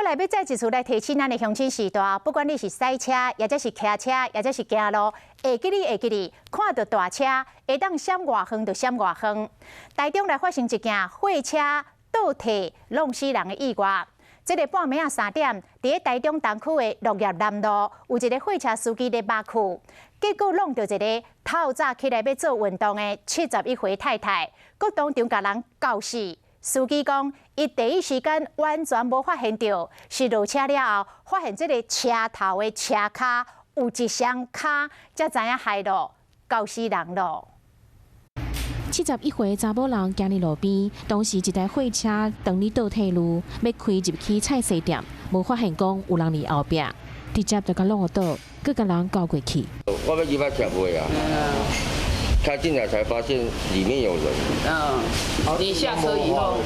来要再一次来提醒咱的乡亲时代，不管你是赛车，或者是骑车，或者是行路，会记你，看到大车，会当闪外远就闪外远。台中来发生一件货车倒退弄死人的意外。这个半暝3点，伫台中东区的绿叶南路，有一个货车司机咧挖苦，结果弄到一个透早起来要做运动的71岁太太，佮当场甲人搞死。司机讲，伊第一时间完全无发现到，是落车了后，发现这个车头的车卡有一双卡，才知影害咯，搞死人咯。 71岁查某人行伫路边，当时一台货车当哩倒退路，要开入去菜市店，无发现讲有人伫后壁，直接就甲弄倒，佮甲人搞过去。我要入来车位啊，开进来才发现里面有人。你下车以后，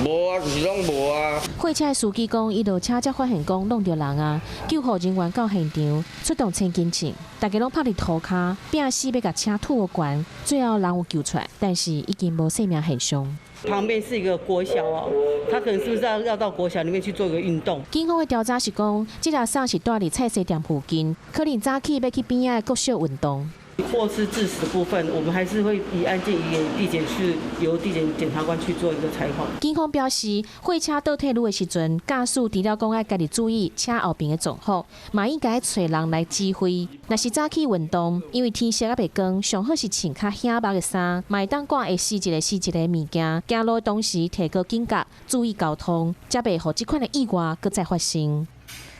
无啊，就是拢无啊。货车的司机讲，伊落车才发现讲弄着人啊，救护人员到现场出动千斤重，大家拢拍伫涂骹，拼死要甲车吐悬，最后人有救出来，但是已经无生命现象。 旁边是一个国小哦，他可能是不是要到国小里面去做一个运动？警方的调查是讲，这辆车是住伫菜市店附近，可能早起要去边仔国小运动。 或是致死的部分，我们还是会以案件移给地检去由地检检察官去做一个采访。警方表示，货车倒退路的时阵，驾驶除了讲要家己注意车后边的状况，嘛应该找人来指挥。若是早起运动，因为天色还袂光，上好是穿较显目的衫，嘛会当赶会死一个物件。行路当时提高警觉，注意交通，才袂互即款的意外搁再发生。